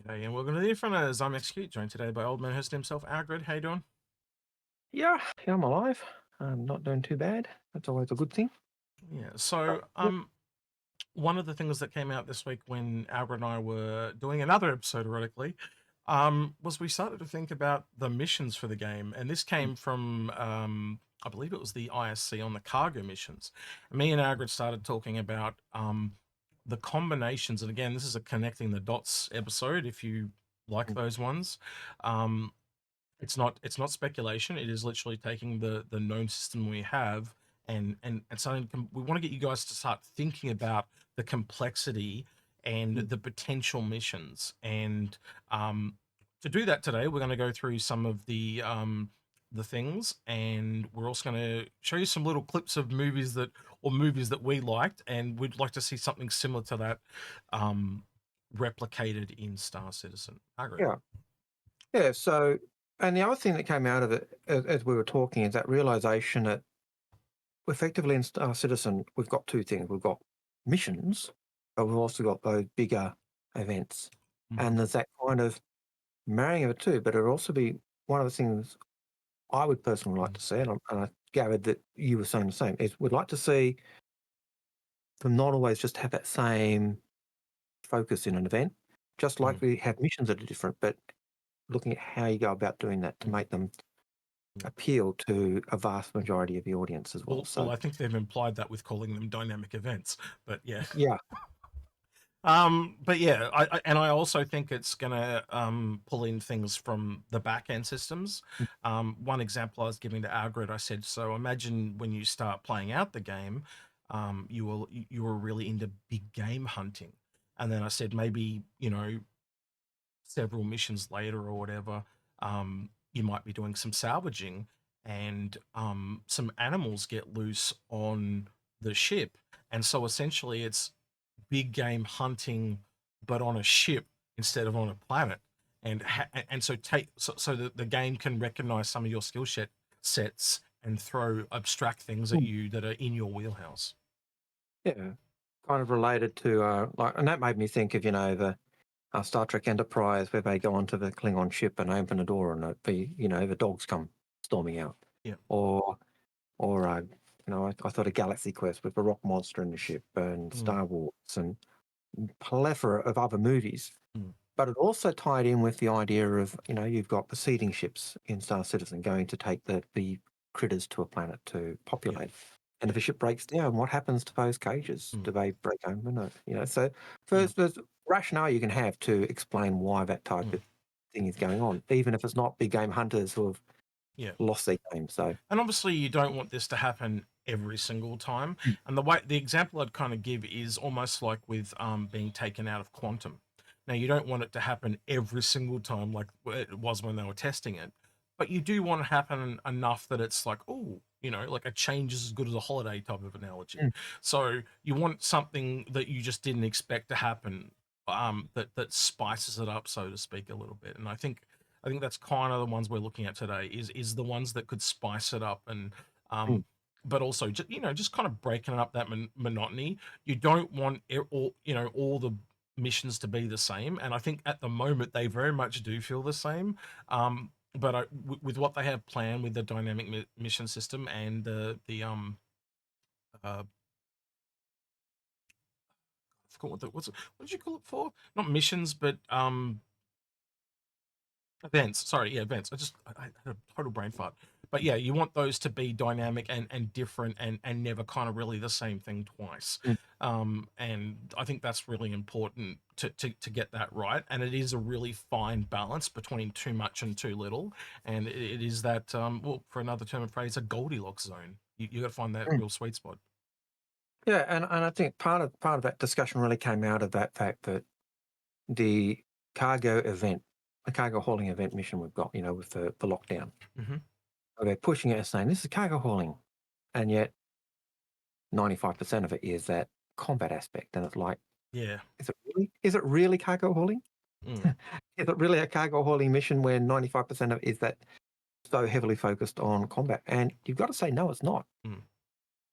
Hey, and welcome to the Inforunners. I'm Execute, joined today by old man Hurst himself, Algared. How you doing? Yeah, I'm alive. I'm not doing too bad. That's always a good thing. Yeah. So, Yep. one of the things that came out this week when Algared and I were doing another episode, ironically, was we started to think about the missions for the game, and this came from, I believe it was the ISC on the cargo missions. And me and Algared started talking about the combinations, and again, this is a connecting the dots episode. If you like those ones, um, it's not speculation. It is literally taking the known system we have and starting we want to get you guys to start thinking about the complexity and Mm. the potential missions. And to do that today, we're going to go through some of the things, and we're also going to show you some little clips of movies that we liked, and we'd like to see something similar to that um replicated in Star Citizen. Margaret. Yeah, yeah. So, and the other thing that came out of it as we were talking is that realization that effectively in Star Citizen, we've got two things. We've got missions, but we've also got those bigger events. Mhm. And there's that kind of marrying of it too. But it'll also be one of the things I would personally like to see, and I gathered that you were saying the same, is we'd like to see them not always just have that same focus in an event, just like Mhm. we have missions that are different, but looking at how you go about doing that to Mhm. make them Mhm. appeal to a vast majority of the audience as well. Well, So, I think they've implied that with calling them dynamic events, but yeah. yeah, But yeah, I also think it's gonna pull in things from the back end systems. One example I was giving to Algrid, I said, so imagine when you start playing out the game, you were really into big game hunting, and then I said maybe several missions later or whatever, you might be doing some salvaging, and some animals get loose on the ship, and so essentially it's big game hunting, but on a ship instead of on a planet. And so so that the game can recognize some of your sets and throw abstract things at mm, you that are in your wheelhouse. yeah, kind of related to like, and that made me think of the Star Trek Enterprise where they go onto the Klingon ship and open a door and the dogs come storming out, Yeah. or I thought of Galaxy Quest with the rock monster in the ship and Mm, Star Wars and plethora of other movies. mm, But it also tied in with the idea of, you've got the seeding ships in Star Citizen going to take the critters to a planet to yeah. populate. And if Yeah. a ship breaks down, what happens to those cages? Mm, Do they break open? Or, so yeah. there's rationale you can have to explain why that type Mm, of thing is going on, even if it's not big game hunters who have yeah. lost their game. So, And obviously, you don't want this to happen every single time. Mm. And the example I'd kind of give is almost like with being taken out of quantum. Now, you don't want it to happen every single time like it was when they were testing it, but you do want it to happen enough that it's like, oh, like a change is as good as a holiday type of analogy. Mm. So you want something that you just didn't expect to happen, that spices it up, so to speak, a little bit. And I think that's kind of the ones we're looking at today is the ones that could spice it up, and Mm. but also just kind of breaking up that monotony. You don't want all the missions to be the same, and I think at the moment they very much do feel the same. But with what they have planned with the dynamic mission system and the uh I forgot what did you call it for? Not missions, but events. Sorry, yeah, events. I had a total brain fart. But yeah, you want those to be dynamic and different, and never kind of really the same thing twice. Mm. And I think that's really important to get that right. And it is a really fine balance between too much and too little. And it is that, well, for another term of phrase, a Goldilocks zone. You got to find that Mm. real sweet spot. Yeah, and I think part of that discussion really came out of that fact that the cargo event, the cargo hauling event mission we've got, with the lockdown, Hmm. they're pushing it and saying this is cargo hauling, and yet 95% of it is that combat aspect, and it's like, Yeah. is it really? Is it really cargo hauling? Mm, Is it really a cargo hauling mission where 95% of it is that so heavily focused on combat? And you've got to say no, it's not. mm,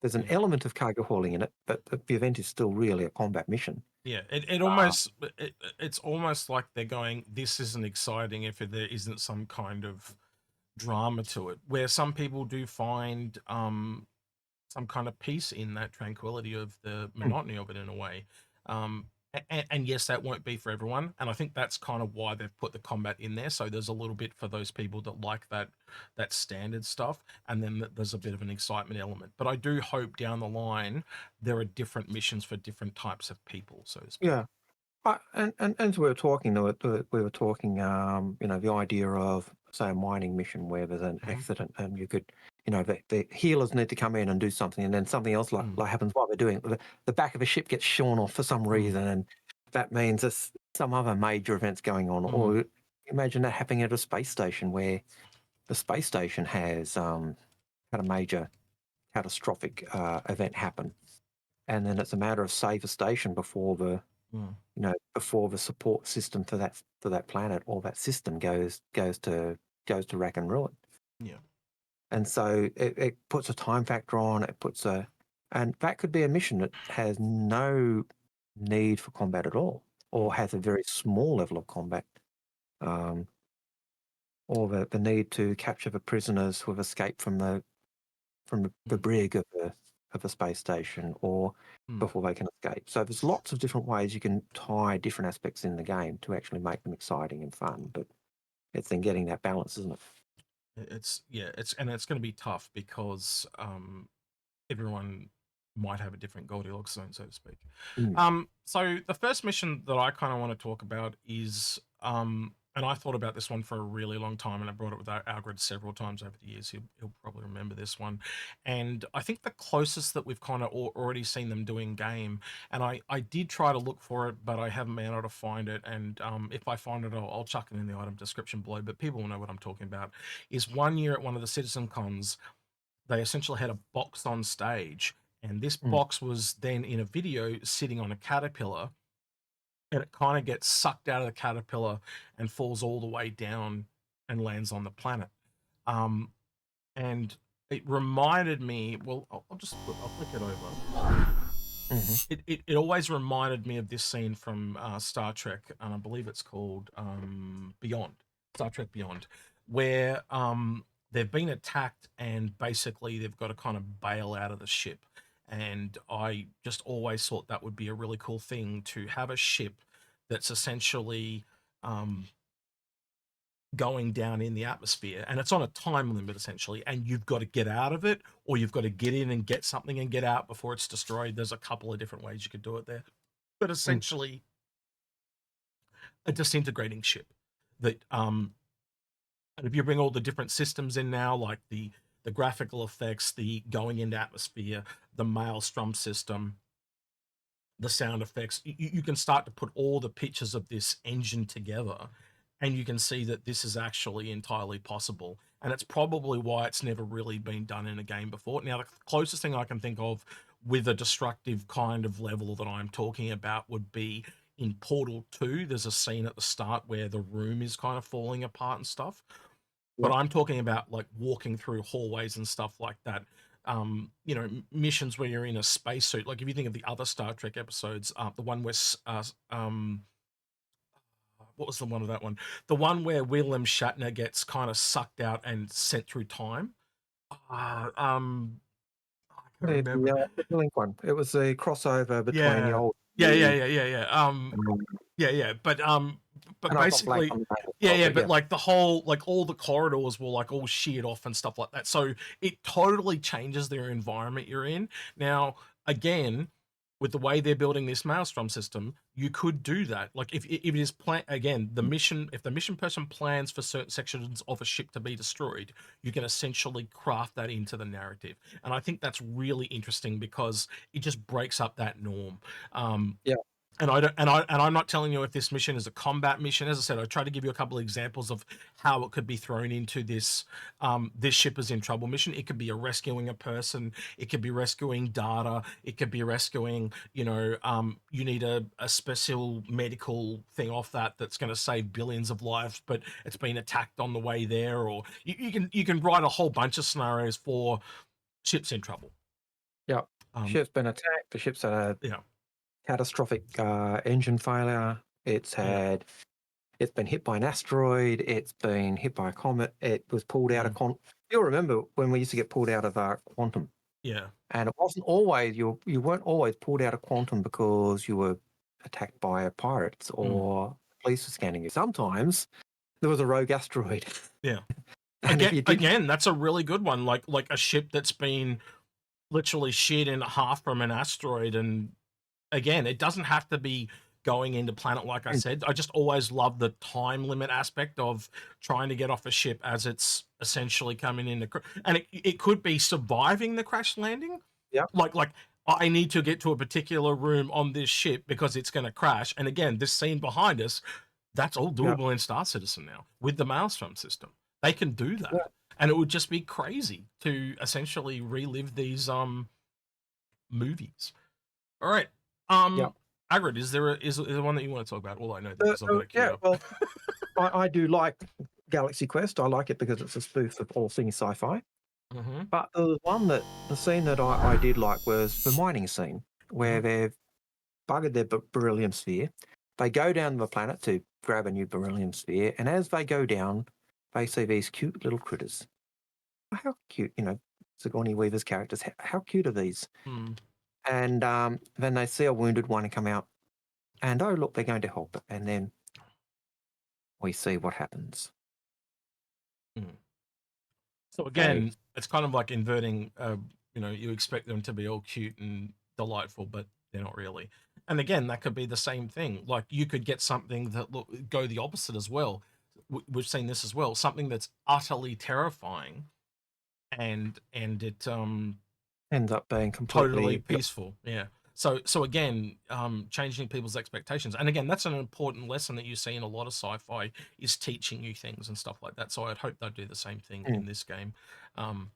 There's an Yeah. element of cargo hauling in it, but the event is still really a combat mission. Yeah, it Uh, almost it's almost like they're going, this isn't exciting if there isn't some kind of drama to it. Where some people do find some kind of peace in that tranquility of the mm, monotony of it in a way. And yes, that won't be for everyone, and I think that's kind of why they've put the combat in there. So there's a little bit for those people that like that standard stuff, and then there's a bit of an excitement element. But I do hope down the line there are different missions for different types of people, so to speak. yeah. And as we were talking, we were talking, the idea of, say, a mining mission where there's an Hmm. accident and you could, the healers need to come in and do something, and then something else Mm, like happens while they're doing it. The back of a ship gets shorn off for some mm, reason, and that means there's some other major events going on. mm, Or imagine that happening at a space station where the space station has had a major catastrophic event happen, and then it's a matter of save a station mm, before the support system for that planet or that system goes to rack and ruin. yeah. And so it puts a time factor on. And that could be a mission that has no need for combat at all, or Mm, has a very small level of combat, um, or the need to capture the prisoners who have escaped from the mm, brig of the space station, or mm. before they can escape. So there's lots of different ways you can tie different aspects in the game to actually make them exciting and fun. But it's then getting that balance, isn't it? It's yeah, it's going to be tough because everyone might have a different Goldilocks zone, so to speak. Mm, So the first mission that I kind of want to talk about is, and I thought about this one for a really long time, and I brought it with Algared several times over the years. He'll probably remember this one, and I think the closest that we've kind of already seen them doing game, and I did try to look for it, but I haven't been able to find it. And if I find it, I'll chuck it in the item description below. But people will know what I'm talking about. Is one year at one of the Citizen Cons, they essentially had a box on stage, and this mm, box was then in a video sitting on a caterpillar, and it kind of gets sucked out of the caterpillar and falls all the way down and lands on the planet. Um, and it reminded me, well, I'll flick it over. mhm. It always reminded me of this scene from Star Trek, and I believe it's called Beyond, Star Trek Beyond, where they've been attacked and basically they've got to kind of bail out of the ship. And I just always thought that would be a really cool thing to have a ship that's essentially um, going down in the atmosphere, and it's on a time limit essentially, and you've got to get out of it, or you've got to get in and get something and get out before it's destroyed. There's a couple of different ways you could do it there, but Mm, essentially a disintegrating ship that and if you bring all the different systems in now, like the graphical effects, the going into atmosphere, the maelstrom system, the sound effects, you can start to put all the pictures of this engine together, and you can see that this is actually entirely possible. And it's probably why it's never really been done in a game before. Now, the closest thing I can think of with a destructive kind of level that I'm talking about would be in Portal 2. There's a scene at the start where the room is kind of falling apart and stuff, but yep. I'm talking about like walking through hallways and stuff like that. Missions where you're in a spacesuit. Like if you think of the other Star Trek episodes, the one where what was the one of that one? The one where William Shatner gets kind of sucked out and sent through time. Uh, um, I can't remember. The Link one. It was a crossover between the Yeah, old yeah, yeah, new, yeah, yeah, yeah. um, Yeah, yeah, but and I've got blank basically, on the name as yeah, well. yeah, But but yeah, like the whole, like all the corridors were like all sheared off and stuff like that. So it totally changes their environment you're in. Now, again, with the way they're building this maelstrom system, you could do that. Like if it is plan again, the mission, if the mission person plans for certain sections of a ship to be destroyed, you can essentially craft that into the narrative. And I think that's really interesting because it just breaks up that norm. Um, yeah, and I don't, and I'm not telling you if this mission is a combat mission. As I said, I tried to give you a couple of examples of how it could be thrown into this ship is in trouble mission. It could be a rescuing a person. It could be rescuing data. It could be rescuing, you need a special medical thing off that's going to save billions of lives, but it's been attacked on the way there. Or you can write a whole bunch of scenarios for ships in trouble. Yeah. Um, Ship's been attacked. The ship's had a yeah, catastrophic engine failure. yeah, It's been hit by an asteroid. It's been hit by a comet. It was pulled out of mm, quantum. You'll remember when we used to get pulled out of quantum, yeah, and it wasn't always you weren't always pulled out of quantum because you were attacked by pirates mm, or police were scanning you. Sometimes there was a rogue asteroid, yeah. and if you didn't, Again, that's a really good one. Like a ship that's been literally sheared in half from an asteroid, and again, it doesn't have to be going into planet. Like I said, I just always love the time limit aspect of trying to get off a ship as it's essentially coming in, and it could be surviving the crash landing. yeah, Like I need to get to a particular room on this ship because it's going to crash. And again, this scene behind us, that's all yeah, doable in Star Citizen now with the Maelstrom system. They can do yeah, that, and it would just be crazy to essentially relive these movies. All right, yeah. Agrid, is there one that you want to talk about? All I know because I've got it queued Yeah, up. well, I do like Galaxy Quest. I like it because it's a spoof of all things sci-fi. Hmm. But the scene that I did like was the mining scene Hmm. where they've buggered their beryllium sphere. They go down to the planet to grab a new beryllium sphere, and as they go down, they see these cute little critters. How cute, Sigourney Weaver's characters. How cute are these? Mm, And then they see a wounded one and come out, and oh look, they're going to help it. And then we see what happens. mm. So They, again, it's kind of like inverting. You expect them to be all cute and delightful, but they're not really. And again, that could be the same thing. Like you could get something that go the opposite as well. We've seen this as well. Something that's utterly terrifying, and it ends up being totally completely peaceful. Yeah. So again, changing people's expectations, and again, that's an important lesson that you see in a lot of sci-fi is teaching you things and stuff like that. So I'd hope they'll do the same thing mm, in this game. Um,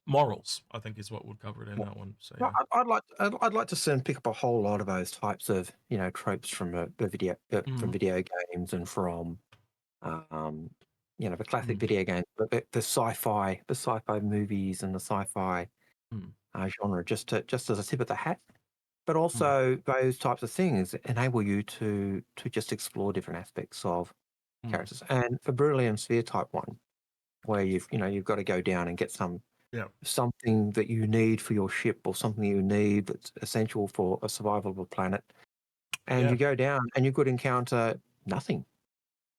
Morals, I think, is what would cover it in yeah. that one. So No, yeah. I'd like to see them pick up a whole lot of those types of tropes from the video from Mm, video games and from um, the classic mm, video games, but the sci-fi movies and the sci-fi mm, genre, just as a tip of the hat. But mm. also those types of things enable you to just explore different aspects of Mm. characters. And the beryllium sphere type one, where you've got to go down and get Yeah. something that you need for your ship or something you need that's essential for a survival of a planet. And Yeah. you go down and you could encounter nothing.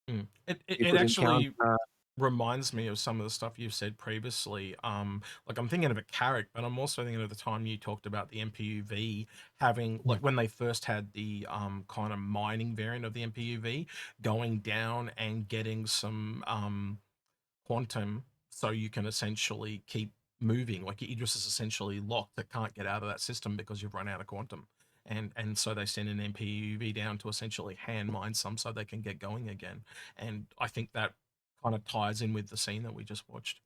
Mm. You It could encounter actually reminds me of some of the stuff you've said previously. Like I'm thinking of a Carrick, but I'm also thinking of the time you talked about the MPUV having, mm, like when they first had the kind of mining variant of the MPUV, going down and getting some quantum, so you can essentially keep moving. Like Idris is essentially locked; that can't get out of that system because you've run out of quantum. And so they send an MPUV down to essentially hand mine some so they can get going again. And I think that kind of ties in with the scene that we just watched.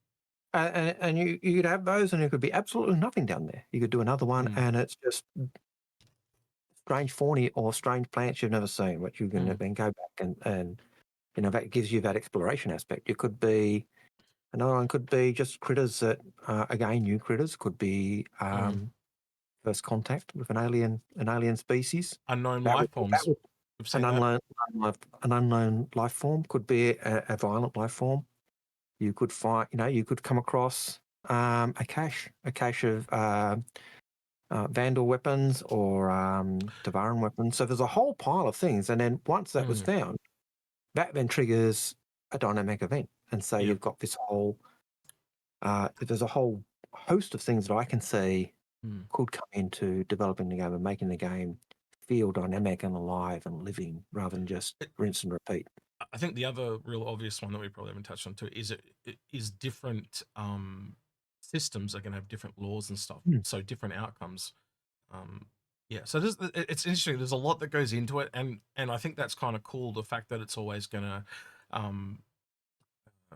and you could have those, and there could be absolutely nothing down there. You could do another one, Mm, and it's just strange fauna or strange plants you've never seen, which you can mm, then go back and that gives you that exploration aspect. It could be another one could be just critters that again new critters could be mm. first contact with an alien species. Unknown That would life that forms. would We've an seen that. unknown life form could be a violent life form. You could find you could come across a cache of Vandal weapons or Devaran weapons. So there's a whole pile of things, and then once that was Mm, found, that then triggers a dynamic event, and so yeah. you've got this whole there's a whole host of things that I can see Mm. could come into developing the game and making the game feel dynamic and alive and living rather than just rinse and repeat. I think the other real obvious one that we probably haven't touched on too is it is different systems are going to have different laws and stuff, Mm. so different outcomes. Um, yeah, so it's interesting. There's a lot that goes into it, and I think that's kind of cool. The fact that it's always going to um,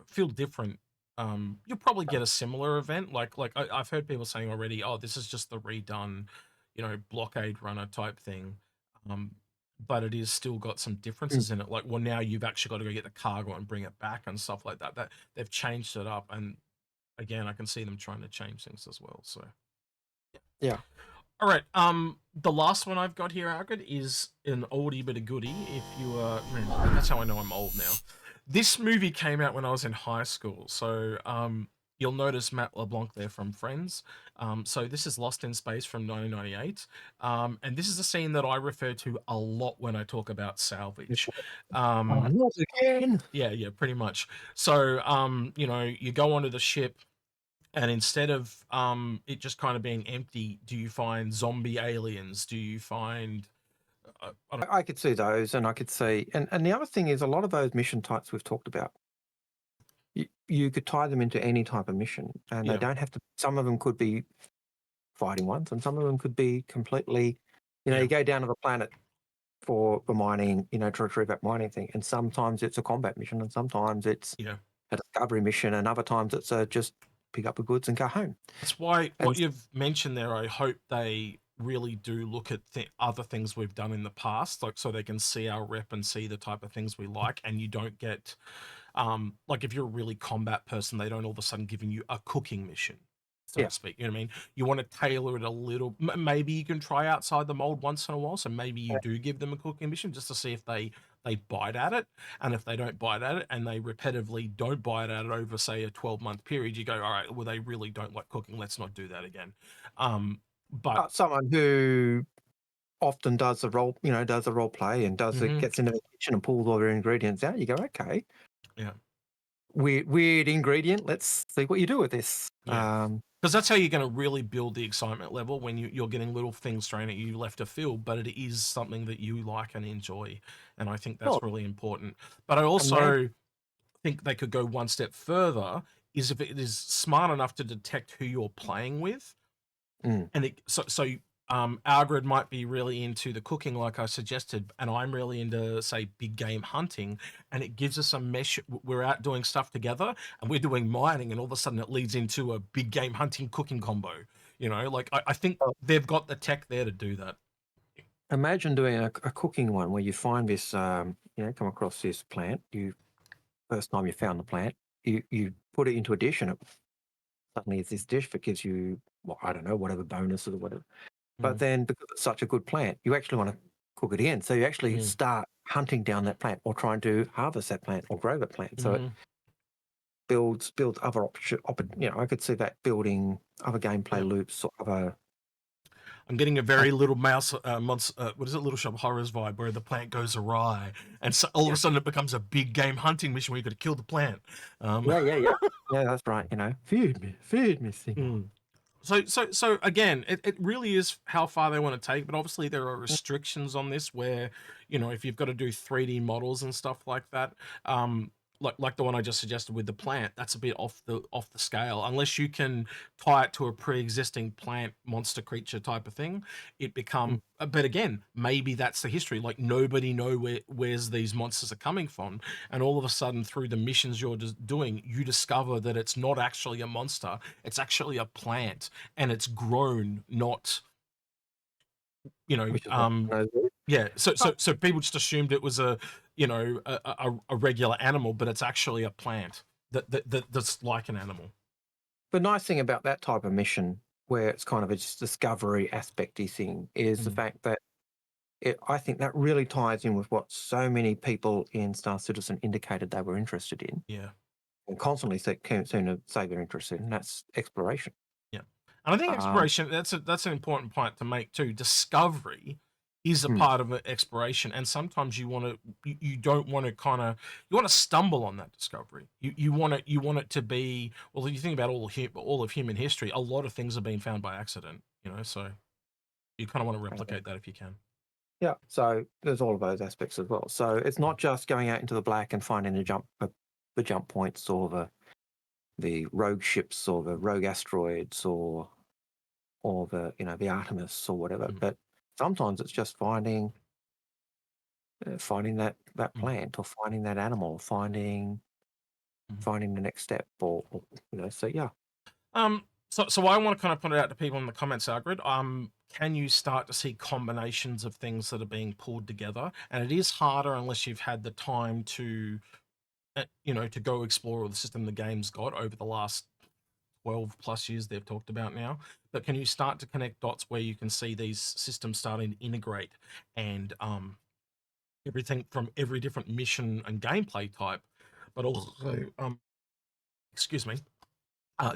feel different. You'll probably get a similar event. I've heard people saying already, oh, this is just the redone, blockade runner type thing. Um, but it is still got some Mm. differences in it. Like, well, now you've actually got to go get the cargo and bring it back and stuff like that. That they've changed it up, and again, I can see them trying to change things as well. So, Yeah. All right. The last one I've got here, Algared, is an oldie but a goodie. If you man, that's how I know I'm old now. This movie came out when I was in high school, so you'll notice Matt LeBlanc there from Friends. So this is Lost in Space from 1998, and this is a scene that I refer to a lot when I talk about salvage. Oh, Um, not again. yeah, pretty much. So you go onto the ship, and instead of it just kind of being empty, do you find zombie aliens? Do you find I don't I could see those, and I could see, and the other thing is, a lot of those mission types we've talked about, you could tie them into any type of mission, and they yeah, don't have to. Some of them could be fighting ones, and some of them could be completely. yeah, You go down to the planet for mining, to retrieve that mining thing, and sometimes it's a combat mission, and sometimes it's yeah. a discovery mission, and other times it's just pick up the goods and go home. That's why And what you've mentioned there, I hope they really do look at other things we've done in the past, like so they can see our rep and see the type of things we like, and you don't get like if you're a really combat person, they don't all of a sudden giving you a cooking mission, so to yeah, speak. You know what I mean? You want to tailor it a little. Maybe you can try outside the mold once in a while. So maybe you do give them a cooking mission just to see if they bite at it. And if they don't bite at it, and they repetitively don't bite at it over, say, a 12-month period, you go, all right, well, they really don't like cooking. Let's not do that again. But someone who often does the role play and mhm, gets into the kitchen and pulls all their ingredients out. You go, okay, yeah. weird ingredient. Let's see what you do with this. Yeah. Because that's how you're going to really build the excitement level when you're getting little things thrown at you left of field, but it is something that you like and enjoy. And I think Well, that's really important. But I imagine. also think they could go one step further is if it is smart enough to detect who you're playing with, Mm, and Algrid might be really into the cooking, like I suggested, and I'm really into, say, big game hunting, and it gives us a mesh. We're out doing stuff together, and we're doing mining, and all of a sudden it leads into a big game hunting cooking combo. Like I think well, they've got the tech there to do that. imagine doing a cooking one where you find this, come across this plant. You first time you found the plant, you put it into a dish, and it suddenly it's this dish that gives you, well, I don't know, whatever bonus or whatever. But Mm, then because it's such a good plant, you actually want to cook it in. So you actually mm, start hunting down that plant or trying to harvest that plant or grow that plant. So it mhm. builds other options. I could see that building other gameplay Yeah. loops or other. I'm getting a very little mouse, what is it, Little Shop of Horrors vibe, where the plant goes awry, and so all of a Yeah, sudden it becomes a big game hunting mission where you got to kill the plant. Um, yeah. Yeah, that's right. Feed me, Seymour. mm. So again, it really is how far they want to take, but obviously there are restrictions on this where, if you've got to do 3D models and stuff like that, like the one I just suggested with the plant, that's a bit off the scale. Unless you can tie it to a pre-existing plant monster creature type of thing, it Mm. become. But again, maybe that's the history. Like nobody know where's these monsters are coming from, and all of a sudden through the missions you're just doing, you discover that it's not actually a monster; it's actually a plant and it's grown, not Which is what I know. yeah. So Oh, so so people just assumed it was a regular animal, but it's actually a plant that's like an animal. the nice thing about that type of mission, where it's kind of a just discovery aspecty thing, is the Mm, fact that I think that really ties in with what so many people in Star Citizen indicated they were interested in, yeah, and constantly seem to say they're interested in. And that's exploration. yeah. And I think Um, exploration that's an important point to make too. Discovery is a hmm, part of exploration, and sometimes you don't want to you want to stumble on that discovery. You want it to be, well. If you think about all of human history, a lot of things have been found by accident. So you kind of want to replicate that if you can. yeah, so there's all of those aspects as well. So it's not just going out into the black and finding the jump points or the rogue ships or the rogue asteroids or the Artemis or whatever. Mm, But sometimes it's just finding that mm, plant or finding that animal, mm. finding the next step, or. So yeah, So I want to kind of put it out to people in the comments, Algrid. Can you start to see combinations of things that are being pulled together? And it is harder unless you've had the time to go explore the system the game's got over the last 12 plus years they've talked about now. but can you start to connect dots where you can see these systems starting to integrate, and everything from every different mission and gameplay type, but also excuse me,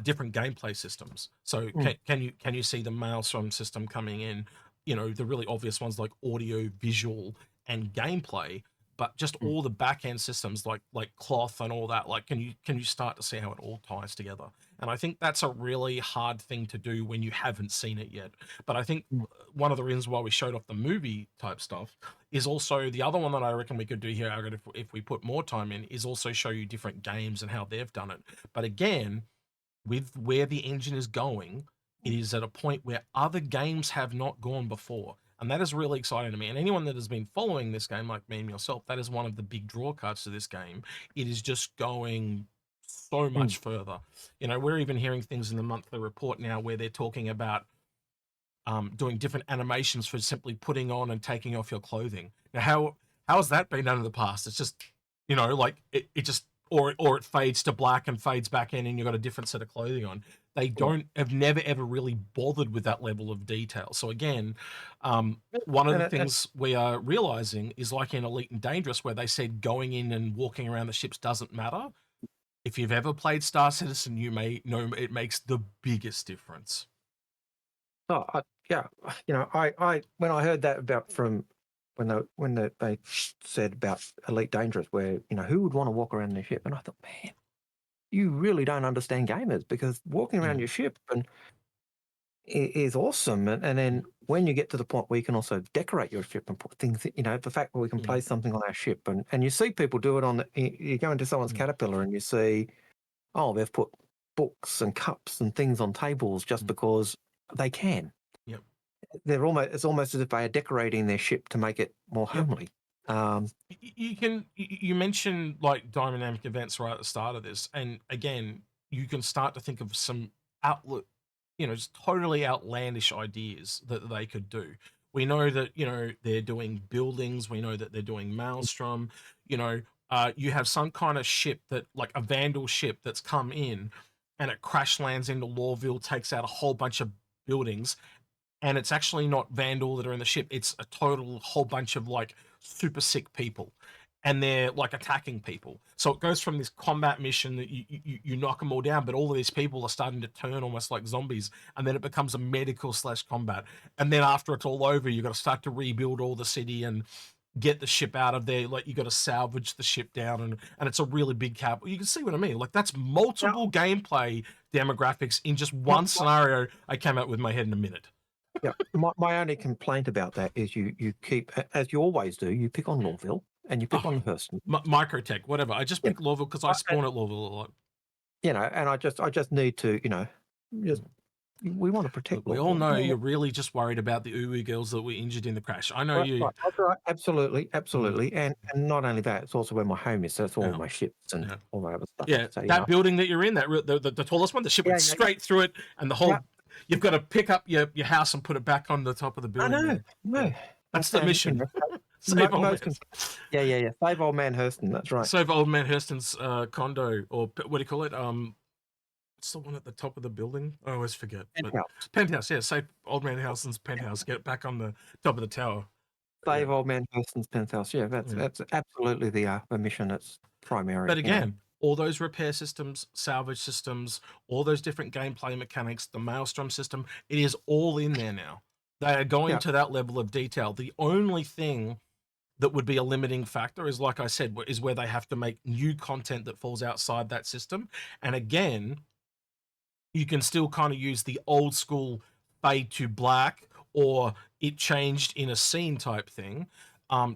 different gameplay systems. So can you see the Maelstrom system coming in? You know, the really obvious ones like audio, visual, and gameplay, but just all the back end systems like cloth and all that. Like, can you start to see how it all ties together? And I think that's a really hard thing to do when you haven't seen it yet. But I think one of the reasons why we showed off the movie type stuff is also the other one that I reckon we could do here, Algared, if we put more time in, is also show you different games and how they've done it. But again, with where the engine is going, it is at a point where other games have not gone before. And that is really exciting to me. And anyone that has been following this game, like me and yourself, that is one of the big draw cards to this game. It is just going so much further. You know, we're even hearing things in the monthly report now where they're talking about doing different animations for simply putting on and taking off your clothing. Now, how has that been done in the past? It's just, you know, like it just, or it fades to black and fades back in and you've got a different set of clothing on. They have never ever really bothered with that level of detail. So again, one of the things we are realizing is like in Elite and Dangerous, where they said going in and walking around the ships doesn't matter. If you've ever played Star Citizen, you may know it makes the biggest difference. Oh, yeah. You know, I when I heard that about from when they said about Elite Dangerous, where, you know, who would want to walk around their ship, and I thought, man, you really don't understand gamers, because walking around your ship and is awesome, and then when you get to the point where you can also decorate your ship and put things, you know, the fact that we can place something on our ship, and you see people do it on the, you go into someone's Caterpillar and you see, oh, they've put books and cups and things on tables just because they can. Yep. It's almost as if they are decorating their ship to make it more homely. You mentioned like dynamic events right at the start of this, and again, you can start to think of some outlet, you know, just totally outlandish ideas that they could do. We know that, you know, they're doing buildings. We know that they're doing Maelstrom. You know, you have some kind of ship that, like a Vandal ship that's come in, and it crash lands into Lawville, takes out a whole bunch of buildings, and it's actually not Vandal that are in the ship. It's a total whole bunch of like super sick people, and they're like attacking people. So it goes from this combat mission that you knock them all down, but all of these people are starting to turn almost like zombies, and then it becomes a medical / combat. And then after it's all over, you got to start to rebuild all the city and get the ship out of there. Like you got to salvage the ship down, and it's a really big cap. You can see what I mean. Like that's multiple gameplay demographics in just one scenario. I came out with my head in a minute. Yeah, my only complaint about that is you keep, as you always do, you pick on Lawville and you pick on Hurston. Microtech, whatever. I just pick Lawville because I spawn at Lawville a lot. You know, and I just need to, you know, just we want to protect. We all know you're really just worried about the Uwu girls that were injured in the crash. I know you. Right. Absolutely, and not only that, it's also where my home is. So it's all my ships and all that other stuff. Yeah, so, that building that you're in, that the tallest one, the ship went straight through it, and the whole. You've got to pick up your house and put it back on the top of the building. I know. No. That's the mission. You know, save old man. Yeah. Save old man Hurston. That's right. Save old man Hurston's condo, or what do you call it? What's the one at the top of the building? I always forget. Penthouse. Yeah, save old man Hurston's penthouse. Get it back on the top of the tower. Save old man Hurston's penthouse. Yeah, that's absolutely the mission that's primary. But again, all those repair systems, salvage systems, all those different gameplay mechanics, the Maelstrom system, it is all in there now. They are going to that level of detail. The only thing that would be a limiting factor is, like I said, is where they have to make new content that falls outside that system. And again, you can still kind of use the old school fade to black or it changed in a scene type thing.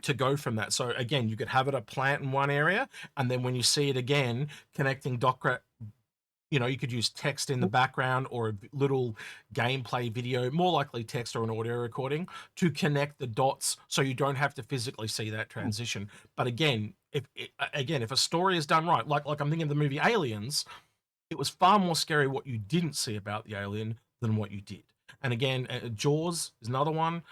To go from that. So again, you could have it a plant in one area, and then when you see it again, connecting you know, you could use text in the background or a little gameplay video, more likely text or an audio recording, to connect the dots so you don't have to physically see that transition. But again, if a story is done right, like I'm thinking of the movie Aliens, it was far more scary what you didn't see about the alien than what you did. And again, Jaws is another one,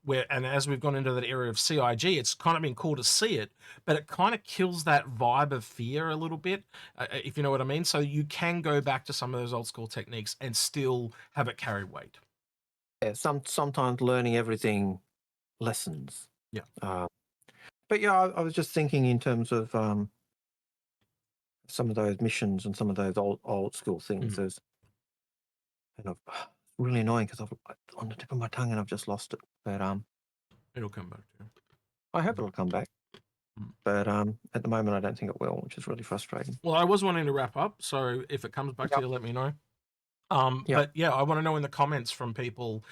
where, and as we've gone into that area of CIG, it's kind of been cool to see it, but it kind of kills that vibe of fear a little bit, if you know what I mean. So you can go back to some of those old school techniques and still have it carry weight. Yeah, sometimes learning everything lessons. Yeah. But yeah, I was just thinking in terms of some of those missions and some of those old school things. There's, and really annoying because I've on the tip of my tongue and I've just lost it. But It'll come back to you. I hope it'll come back. But at the moment, I don't think it will, which is really frustrating. Well, I was wanting to wrap up, so if it comes back to you, let me know. But yeah, I want to know in the comments from people,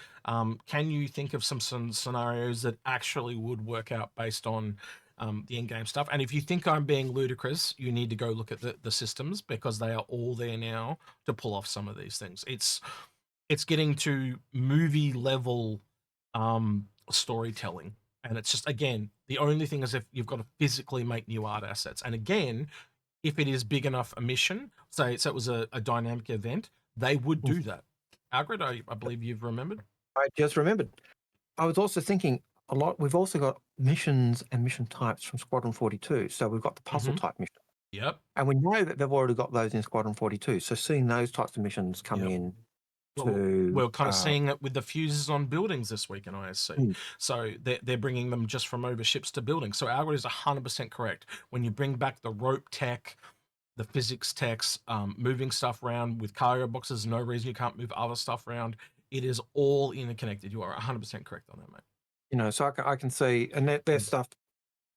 can you think of some scenarios that actually would work out based on the in-game stuff? And if you think I'm being ludicrous, you need to go look at the systems, because they are all there now to pull off some of these things. It's getting to movie level storytelling. And it's just, again, the only thing is if you've got to physically make new art assets. And again, if it is big enough a mission, say so it was a dynamic event, they would do that. Algared, I believe you've remembered. I just remembered. I was also thinking a lot. We've also got missions and mission types from Squadron 42. So we've got the puzzle type mission. Yep. And we know that they've already got those in Squadron 42. So seeing those types of missions come in to... We're kind of seeing it with the fuses on buildings this week in ISC. So they're bringing them just from over ships to buildings. So Algared is 100% correct. When you bring back the rope tech, the physics techs, moving stuff around with cargo boxes, no reason you can't move other stuff around. It is all interconnected. You are 100% correct on that, mate. You know, so I can see, and their stuff,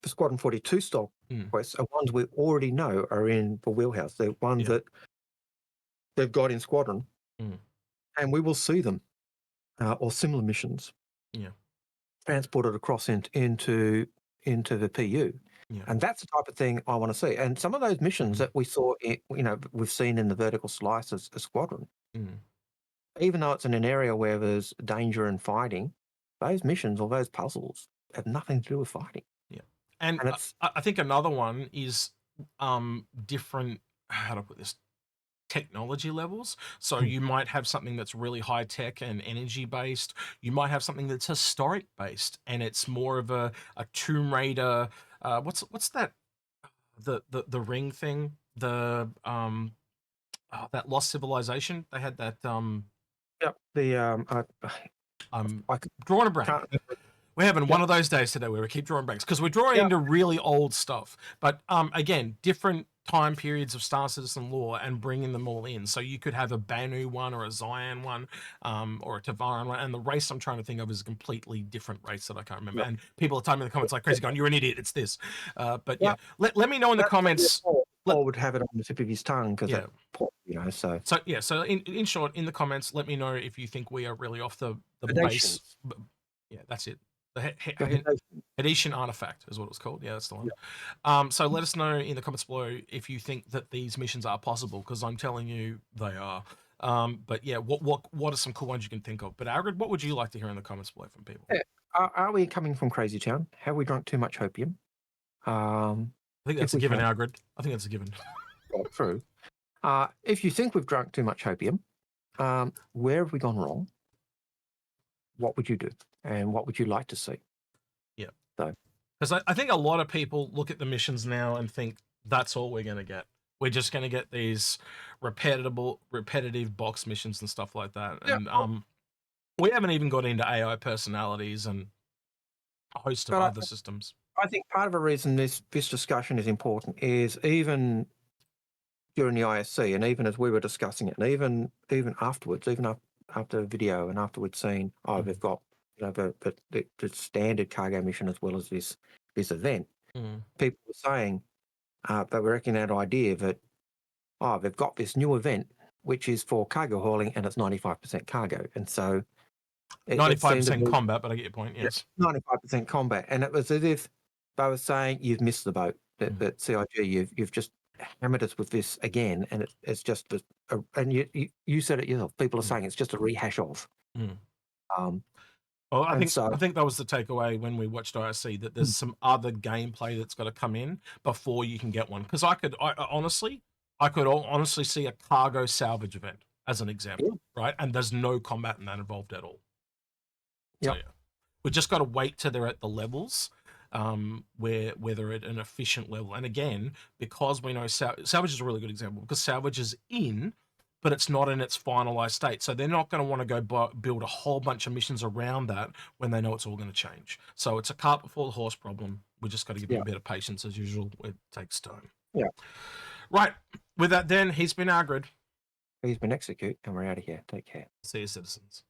the Squadron 42 stock quests are ones we already know are in the wheelhouse. They're ones that they've got in Squadron, and we will see them, or similar missions, transported across into the PU. And that's the type of thing I want to see. And some of those missions that we saw, we've seen in the vertical slice as Squadron, even though it's in an area where there's danger and fighting, those missions or those puzzles have nothing to do with fighting. Yeah. And I think another one is different, how to put this, technology levels. So you might have something that's really high tech and energy based. You might have something that's historic based, and it's more of a Tomb Raider. What's that? The ring thing. The that Lost Civilization. They had that. I'm drawing a blank. We're having one of those days today where we keep drawing blanks because we're drawing into really old stuff. But again, different time periods of Star Citizen lore and bringing them all in. So you could have a Banu one or a Zion one, or a Tavaran one. And the race I'm trying to think of is a completely different race that I can't remember. And people are typing in the comments like crazy going, "You're an idiot, it's this." But yeah, let me know in the comments. Paul would have it on the tip of his tongue because So in short, in the comments, let me know if you think we are really off the base. Yeah, that's it. The Hadesian artifact is what it was called. Yeah, that's the one. So let us know in the comments below if you think that these missions are possible, because I'm telling you they are. But yeah, what are some cool ones you can think of? But Algared, what would you like to hear in the comments below from people? Are we coming from Crazy Town? Have we drunk too much opium? I think that's a given, Algared. I think that's a given. True. If you think we've drunk too much opium, where have we gone wrong? What would you do? And what would you like to see? Yeah. So, because I think a lot of people look at the missions now and think that's all we're going to get. We're just going to get these repetitive box missions and stuff like that. And we haven't even got into AI personalities and a host of other systems. I think part of the reason this discussion is important is even during the ISC, and even as we were discussing it, and even afterwards, even after the video and afterwards saying, they've got the standard cargo mission as well as this event. People were saying they were wrecking that idea that they've got this new event which is for cargo hauling and it's 95% cargo, and so 95% combat. But I get your point. Yes, 95% combat, and it was as if they were saying you've missed the boat. That CIG, you've just hammered us with this again, and it's just and you said it yourself. People are saying it's just a rehash of. Well, I think that was the takeaway when we watched ISC, that there's some other gameplay that's got to come in before you can get one. Because I could honestly see a cargo salvage event. as an example, right? And there's no combat in that involved at all. So Yep. yeah, we just got to wait till they're at the levels where they're at an efficient level. And again, because we know salvage is a really good example, because salvage is in, but it's not in its finalized state. So they're not going to want to go build a whole bunch of missions around that when they know it's all going to change. So it's a cart before the horse problem. We just got to give them a bit of patience as usual. It takes time. Yeah. Right. With that, then, he's been Algared. He's been Execute, and we're out of here. Take care. See you, citizens.